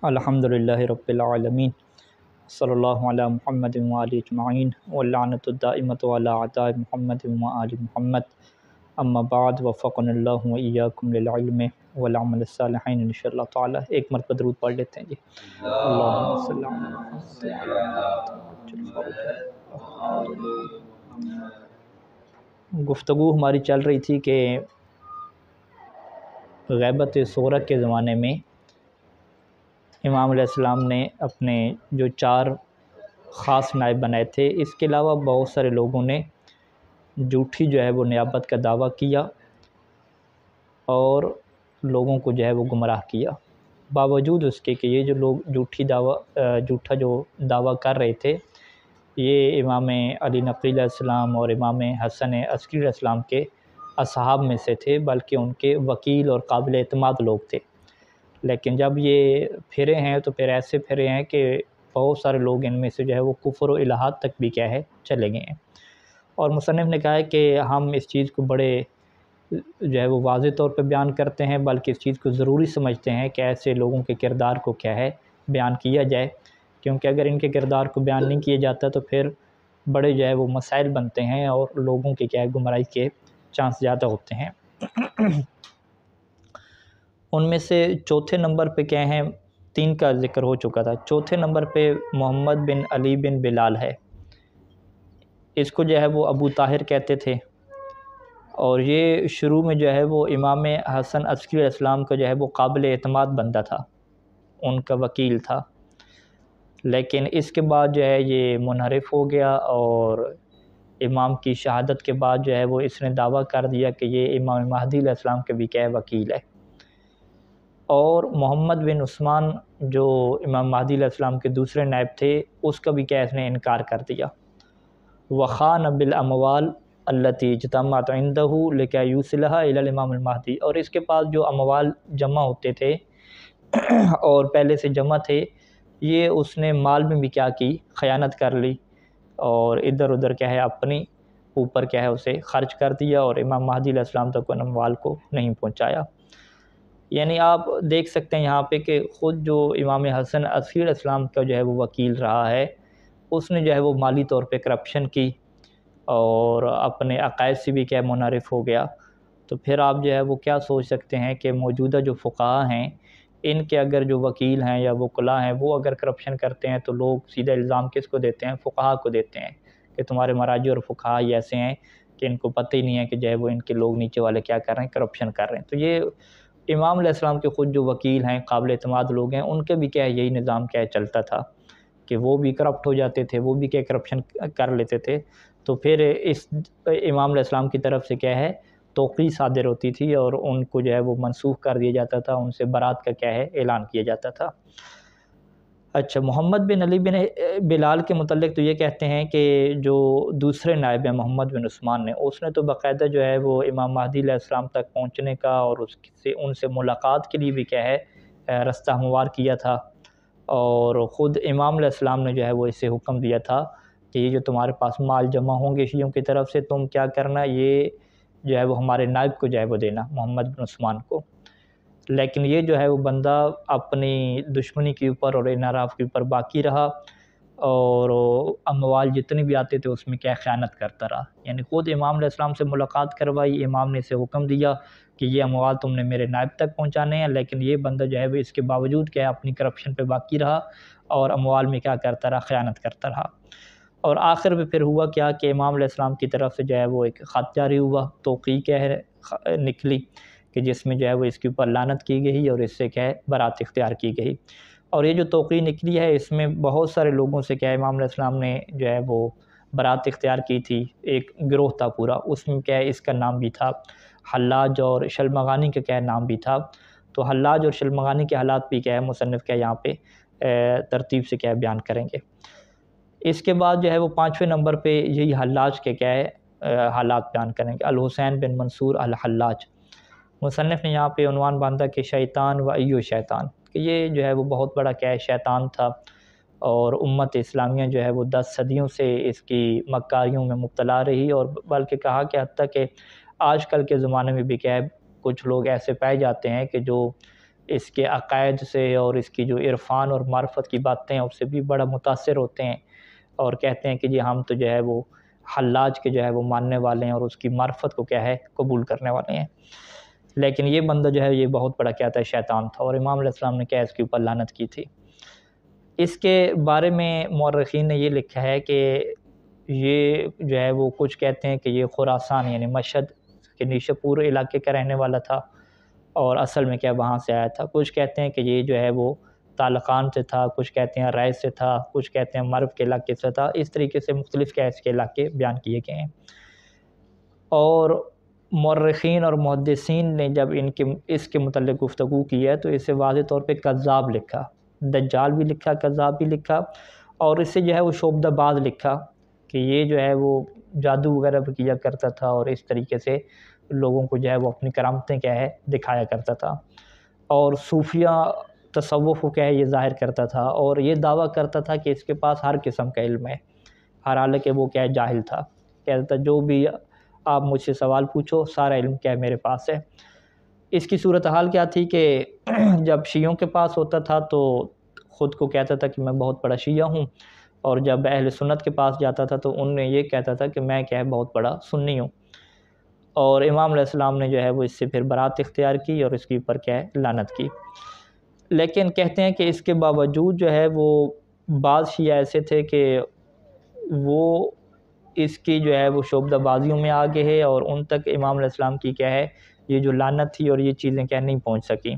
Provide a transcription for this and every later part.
الحمدللہ رب العالمین صلی اللہ علی محمد وآلہ اجمعین واللعنۃ الدائمۃ علی اعداء محمد وآل محمد اما بعد وفقنا اللہ وإیاکم للعلم والعمل الصالحین انشاءاللہ تعالی۔ ایک مرتبہ درود پڑھ لیتے ہیں جی۔ اللہم صلی علی محمد وعلی محمد۔ گفتگو ہماری چل رہی تھی کہ غیبت صغریٰ کے زمانے میں امام علیہ السلام نے اپنے جو 4 خاص نائب بنائے تھے، اس کے علاوہ بہت سارے لوگوں نے جھوٹی جو ہے وہ نیابت کا دعویٰ کیا اور لوگوں کو جو ہے وہ گمراہ کیا، باوجود اس کے کہ یہ جو لوگ جھوٹا جو دعویٰ کر رہے تھے یہ امام علی نقی علیہ السلام اور امام حسن عسکری علیہ السلام کے اصحاب میں سے تھے، بلکہ ان کے وکیل اور قابل اعتماد لوگ تھے۔ لیکن جب یہ پھرے ہیں تو پھر ایسے پھرے ہیں کہ بہت سارے لوگ ان میں سے جو ہے وہ کفر و الہات تک بھی کیا ہے چلے گئے ہیں، اور مصنف نے کہا ہے کہ ہم اس چیز کو بڑے جو ہے وہ واضح طور پہ بیان کرتے ہیں، بلکہ اس چیز کو ضروری سمجھتے ہیں کہ ایسے لوگوں کے کردار کو کیا ہے بیان کیا جائے، کیونکہ اگر ان کے کردار کو بیان نہیں کیا جاتا تو پھر بڑے جو ہے وہ مسائل بنتے ہیں اور لوگوں کے کیا ہے گمراہی کے چانس زیادہ ہوتے ہیں۔ ان میں سے چوتھے نمبر پہ کیا ہیں، 3 کا ذکر ہو چکا تھا، چوتھے نمبر پہ محمد بن علی بن بلال ہے۔ اس کو جو ہے وہ ابو طاہر کہتے تھے، اور یہ شروع میں جو ہے وہ امام حسن عسکری علیہ السلام کا جو ہے وہ قابل اعتماد بندہ تھا، ان کا وکیل تھا، لیکن اس کے بعد جو ہے یہ منحرف ہو گیا اور امام کی شہادت کے بعد جو ہے وہ اس نے دعویٰ کر دیا کہ یہ امام مہدی علیہ السلام کے بھی کیا ہے وکیل ہے، اور محمد بن عثمان جو امام مہدی علیہ السلام کے دوسرے نائب تھے اس کا بھی کیا اس نے انکار کر دیا۔ وخان بالاموال التی اجتمعت عنده لکی یوصلها الی الامام المہدی، اور اس کے پاس جو اموال جمع ہوتے تھے اور پہلے سے جمع تھے، یہ اس نے مال میں بھی کیا کی، خیانت کر لی اور ادھر ادھر کیا ہے اپنی اوپر کیا ہے اسے خرچ کر دیا اور امام مہدی علیہ السلام تک ان اموال کو نہیں پہنچایا۔ یعنی آپ دیکھ سکتے ہیں یہاں پہ کہ خود جو امام حسن عسکری علیہ السلام کا جو ہے وہ وکیل رہا ہے، اس نے جو ہے وہ مالی طور پہ کرپشن کی اور اپنے عقائد سے بھی کیا منحرف ہو گیا، تو پھر آپ جو ہے وہ کیا سوچ سکتے ہیں کہ موجودہ جو فقہا ہیں ان کے اگر جو وکیل ہیں یا وکلاء ہیں وہ اگر کرپشن کرتے ہیں تو لوگ سیدھا الزام کس کو دیتے ہیں، فقہا کو دیتے ہیں کہ تمہارے مراجع اور فقہا ہی ایسے ہیں کہ ان کو پتہ ہی نہیں ہے کہ جو ہے وہ ان کے لوگ نیچے والے کیا کر رہے ہیں، کرپشن کر رہے ہیں۔ تو یہ امام علیہ السلام کے خود جو وکیل ہیں، قابل اعتماد لوگ ہیں، ان کے بھی کیا ہے یہی نظام کیا ہے چلتا تھا کہ وہ بھی کرپٹ ہو جاتے تھے، وہ بھی کیا کرپشن کر لیتے تھے، تو پھر اس امام علیہ السلام کی طرف سے کیا ہے توقیع صادر ہوتی تھی اور ان کو جو ہے وہ منسوخ کر دیا جاتا تھا، ان سے برات کا کیا ہے اعلان کیا جاتا تھا۔ اچھا، محمد بن علی بن بلال کے متعلق تو یہ کہتے ہیں کہ جو دوسرے نائب ہیں محمد بن عثمان نے، اس نے تو باقاعدہ جو ہے وہ امام مہدی علیہ السلام تک پہنچنے کا اور ان سے ملاقات کے لیے بھی کیا ہے رستہ ہموار کیا تھا، اور خود امام علیہ السلام نے جو ہے وہ اسے حکم دیا تھا کہ یہ جو تمہارے پاس مال جمع ہوں گے شیعوں کی طرف سے، تم کیا کرنا، یہ جو ہے وہ ہمارے نائب کو جو ہے وہ دینا، محمد بن عثمان کو۔ لیکن یہ جو ہے وہ بندہ اپنی دشمنی کے اوپر اور انحراف کے اوپر باقی رہا اور اموال جتنے بھی آتے تھے اس میں کیا خیانت کرتا رہا، یعنی خود امام علیہ السلام سے ملاقات کروائی، امام نے اسے حکم دیا کہ یہ اموال تم نے میرے نائب تک پہنچانے ہیں، لیکن یہ بندہ جو ہے وہ اس کے باوجود کیا ہے اپنی کرپشن پہ باقی رہا اور اموال میں کیا کرتا رہا، خیانت کرتا رہا۔ اور آخر میں پھر ہوا کیا کہ امام علیہ السلام کی طرف سے جو ہے وہ ایک خط جاری ہوا، توقیع کیا ہے نکلی کہ جس میں جو ہے وہ اس کے اوپر لعنت کی گئی اور اس سے کیا ہے برات اختیار کی گئی، اور یہ جو توقیع نکلی ہے اس میں بہت سارے لوگوں سے کیا ہے امام علیہ السلام نے جو ہے وہ برات اختیار کی تھی، ایک گروہ تھا پورا، اس میں کیا ہے اس کا نام بھی تھا حلاج اور شلمغانی کا کیا نام بھی تھا، تو حلاج اور شلمغانی کے حالات بھی کیا ہے مصنف کیا یہاں پہ ترتیب سے کیا بیان کریں گے۔ اس کے بعد جو ہے وہ 5ویں نمبر پہ یہی حلاج کے کیا ہے حالات بیان کریں گے، الحسین بن منصور الحلاج۔ مصنف نے یہاں پہ عنوان باندھا کہ شیطان و ایو شیطان، کہ یہ جو ہے وہ بہت بڑا کیا ہے شیطان تھا، اور امت اسلامیہ جو ہے وہ 10 صدیوں سے اس کی مکاریوں میں مبتلا رہی، اور بلکہ کہا کہ حتیٰ کہ آج کل کے زمانے میں بھی کیا ہے کچھ لوگ ایسے پائے جاتے ہیں کہ جو اس کے عقائد سے اور اس کی جو عرفان اور معرفت کی باتیں ہیں اس سے بھی بڑا متاثر ہوتے ہیں، اور کہتے ہیں کہ جی ہم تو جو ہے وہ حلاج کے جو ہے وہ ماننے والے ہیں اور اس کی معرفت کو کیا ہے قبول کرنے والے ہیں۔ لیکن یہ بندہ جو ہے یہ بہت بڑا کیا تھا، شیطان تھا، اور امام علیہ السلام نے کیا اس کے اوپر لعنت کی تھی۔ اس کے بارے میں مورخین نے یہ لکھا ہے کہ یہ جو ہے وہ کچھ کہتے ہیں کہ یہ خراسان یعنی مشہد کے نیشاپور علاقے کا رہنے والا تھا، اور اصل میں کیا وہاں سے آیا تھا۔ کچھ کہتے ہیں کہ یہ جو ہے وہ تالقان سے تھا، کچھ کہتے ہیں رائے سے تھا، کچھ کہتے ہیں مرو کے علاقے سے تھا۔ اس طریقے سے مختلف کیا اس کے علاقے بیان کیے گئے ہیں۔ اور مورخین اور محدثین نے جب اس کے متعلق گفتگو کی ہے تو اسے واضح طور پہ کذاب لکھا، دجال بھی لکھا، کذاب بھی لکھا، اور اس سے جو ہے وہ شعبدہ باز لکھا کہ یہ جو ہے وہ جادو وغیرہ بھی کیا کرتا تھا، اور اس طریقے سے لوگوں کو جو ہے وہ اپنی کرامتیں کیا ہے دکھایا کرتا تھا، اور صوفیہ تصوف کو کیا ہے یہ ظاہر کرتا تھا، اور یہ دعویٰ کرتا تھا کہ اس کے پاس ہر قسم کا علم ہے، حالانکہ وہ کیا ہے جاہل تھا۔ کہتا تھا جو بھی آپ مجھ سے سوال پوچھو سارا علم کیا ہے میرے پاس ہے۔ اس کی صورتحال کیا تھی کہ جب شیعوں کے پاس ہوتا تھا تو خود کو کہتا تھا کہ میں بہت بڑا شیعہ ہوں، اور جب اہل سنت کے پاس جاتا تھا تو ان نے یہ کہتا تھا کہ میں کیا ہے بہت بڑا سنی ہوں، اور امام علیہ السلام نے جو ہے وہ اس سے پھر برات اختیار کی اور اس کے اوپر کیا ہے لعنت کی۔ لیکن کہتے ہیں کہ اس کے باوجود جو ہے وہ بعض شیعہ ایسے تھے کہ وہ اس کی جو ہے وہ شعبدہ بازیوں میں آگے ہے، اور ان تک امام علیہ السلام کی کیا ہے یہ جو لعنت تھی اور یہ چیزیں کیا نہیں پہنچ سکیں،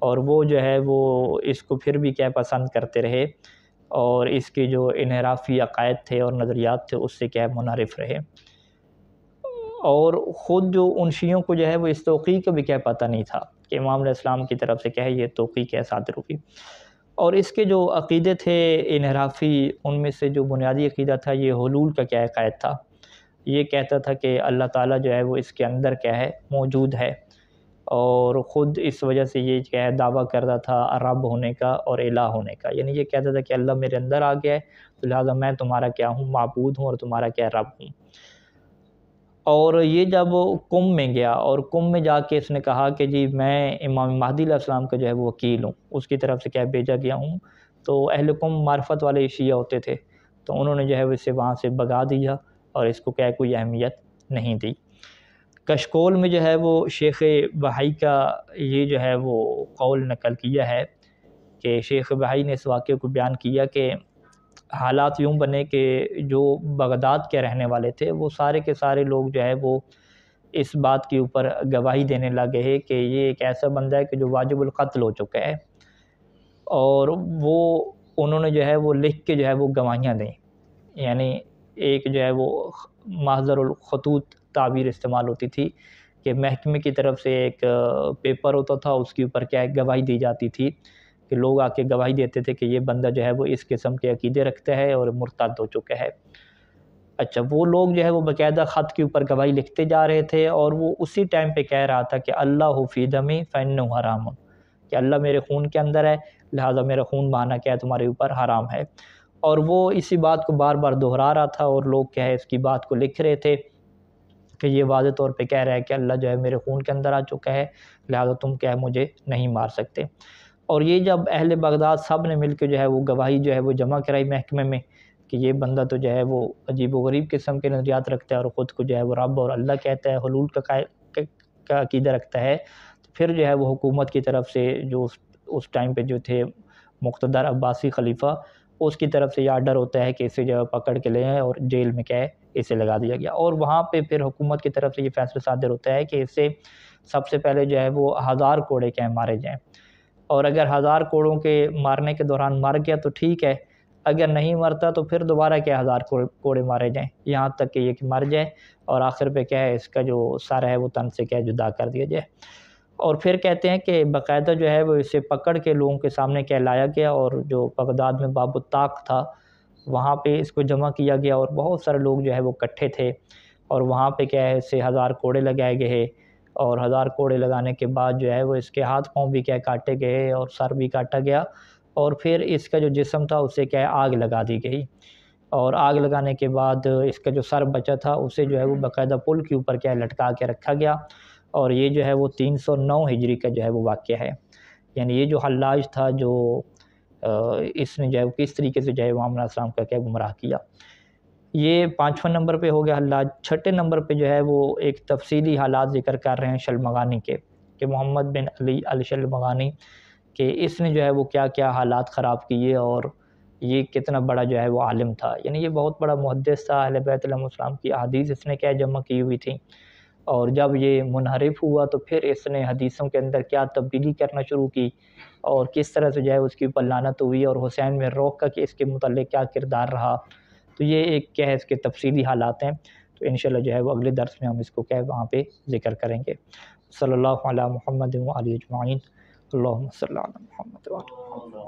اور وہ جو ہے وہ اس کو پھر بھی کیا پسند کرتے رہے، اور اس کے جو انحرافی عقائد تھے اور نظریات تھے اس سے کیا منحرف رہے، اور خود جو ان شیعوں کو جو ہے وہ اس توقیع کا بھی کیا پتہ نہیں تھا کہ امام علیہ السلام کی طرف سے کیا ہے یہ توقیع کیا صادر ہوئی۔ اور اس کے جو عقیدے تھے انحرافی، ان میں سے جو بنیادی عقیدہ تھا یہ حلول کا کیا عقائد تھا۔ یہ کہتا تھا کہ اللہ تعالیٰ جو ہے وہ اس کے اندر کیا ہے موجود ہے، اور خود اس وجہ سے یہ کیا ہے دعویٰ کرتا تھا رب ہونے کا اور الہ ہونے کا، یعنی یہ کہتا تھا کہ اللہ میرے اندر آ گیا ہے تو لہٰذا میں تمہارا کیا ہوں معبود ہوں اور تمہارا کیا رب ہوں۔ اور یہ جب قم میں گیا اور قم میں جا کے اس نے کہا کہ جی میں امام مہدی علیہ السلام کا جو ہے وہ وکیل ہوں، اس کی طرف سے کیا بھیجا گیا ہوں، تو اہل قم معرفت والے شیعہ ہوتے تھے، تو انہوں نے جو ہے اسے وہاں سے بھگا دیا اور اس کو کیا کوئی اہمیت نہیں دی۔ کشکول میں جو ہے وہ شیخ بہائی کا یہ جو ہے وہ قول نقل کیا ہے کہ شیخ بہائی نے اس واقعے کو بیان کیا کہ حالات یوں بنے کہ جو بغداد کے رہنے والے تھے وہ سارے کے سارے لوگ جو ہے وہ اس بات کے اوپر گواہی دینے لگے ہیں کہ یہ ایک ایسا بندہ ہے کہ جو واجب القتل ہو چکا ہے، اور وہ انہوں نے جو ہے وہ لکھ کے جو ہے وہ گواہیاں دیں، یعنی ایک جو ہے وہ محضر الخطوط تعبیر استعمال ہوتی تھی کہ محکمے کی طرف سے ایک پیپر ہوتا تھا، اس کے اوپر کیا ہے گواہی دی جاتی تھی کہ لوگ آ کے گواہی دیتے تھے کہ یہ بندہ جو ہے وہ اس قسم کے عقیدے رکھتا ہے اور مرتد ہو چکا ہے۔ اچھا، وہ لوگ جو ہے وہ باقاعدہ خط کے اوپر گواہی لکھتے جا رہے تھے، اور وہ اسی ٹائم پہ کہہ رہا تھا کہ اللہ فی دمی فإنہ حرام، کہ اللہ میرے خون کے اندر ہے لہٰذا میرا خون بہانا کیا ہے تمہارے اوپر حرام ہے، اور وہ اسی بات کو بار بار دہرا رہا تھا، اور لوگ کیا ہے اس کی بات کو لکھ رہے تھے کہ یہ واضح طور پہ کہہ رہا ہے کہ اللہ جو ہے میرے خون کے اندر آ چکا ہے لہٰذا تم کیا ہے مجھے نہیں مار سکتے۔ اور یہ جب اہل بغداد سب نے مل کے جو ہے وہ گواہی جو ہے وہ جمع کرائی محکمے میں کہ یہ بندہ تو جو ہے وہ عجیب و غریب قسم کے نظریات رکھتا ہے اور خود کو جو ہے وہ رب اور اللہ کہتا ہے، حلول کا عقیدہ رکھتا ہے، تو پھر جو ہے وہ حکومت کی طرف سے جو اس ٹائم پہ جو تھے مقتدر عباسی خلیفہ، اس کی طرف سے یہ آرڈر ہوتا ہے کہ اسے جو ہے پکڑ کے لے آئیں اور جیل میں کیا ہے اسے لگا دیا گیا، اور وہاں پہ پھر حکومت کی طرف سے یہ فیصلہ صادر ہوتا ہے کہ اسے سب سے پہلے جو ہے وہ 1000 کوڑے کیا مارے جائیں، اور اگر 1000 کوڑوں کے مارنے کے دوران مر گیا تو ٹھیک ہے، اگر نہیں مرتا تو پھر دوبارہ کیا 1000 کوڑے مارے جائیں یہاں تک کہ یہ کہ مر جائے، اور آخر پہ کیا ہے اس کا جو سر ہے وہ تن سے کیا جدا کر دیا جائے۔ اور پھر کہتے ہیں کہ باقاعدہ جو ہے وہ اسے پکڑ کے لوگوں کے سامنے کیا لایا گیا، اور جو بغداد میں باب الطاق تھا وہاں پہ اس کو جمع کیا گیا، اور بہت سارے لوگ جو ہے وہ اکٹھے تھے، اور وہاں پہ کیا ہے اسے 1000 کوڑے لگائے گئے، اور 1000 کوڑے لگانے کے بعد جو ہے وہ اس کے ہاتھ پاؤں بھی کیا کاٹے گئے اور سر بھی کاٹا گیا، اور پھر اس کا جو جسم تھا اسے کیا ہے آگ لگا دی گئی، اور آگ لگانے کے بعد اس کا جو سر بچا تھا اسے جو ہے وہ باقاعدہ پل کے اوپر کیا ہے لٹکا کے رکھا گیا، اور یہ جو ہے وہ 309 ہجری کا جو ہے وہ واقعہ ہے، یعنی یہ جو حلاج تھا جو اس نے جو ہے کس طریقے سے جو ہے امام علیہ السلام کا کیا گمراہ کیا. یہ 5واں نمبر پہ ہو گیا حلاج. 6 نمبر پہ جو ہے وہ ایک تفصیلی حالات ذکر کر رہے ہیں شلمغانی کے کہ محمد بن علی الشلمغانی کہ اس نے جو ہے وہ کیا کیا حالات خراب کیے اور یہ کتنا بڑا جو ہے وہ عالم تھا. یعنی یہ بہت بڑا محدث تھا. اہل بیت علیہ السلام کی احادیث اس نے کیا جمع کی ہوئی تھی اور جب یہ منحرف ہوا تو پھر اس نے حدیثوں کے اندر کیا تبدیلی کرنا شروع کی اور کس طرح سے جو ہے اس کی اوپر لعنت ہوئی اور حسین میں روک کا کہ اس کے متعلق کیا کردار رہا. تو یہ ایک کیا ہے اس کے تفصیلی حالات ہیں. تو انشاءاللہ جو ہے وہ اگلے درس میں ہم اس کو کیا ہے وہاں پہ ذکر کریں گے. صلی اللہ علی محمد و علی اجمعین. اللہم صلی علی محمد و علی محمد.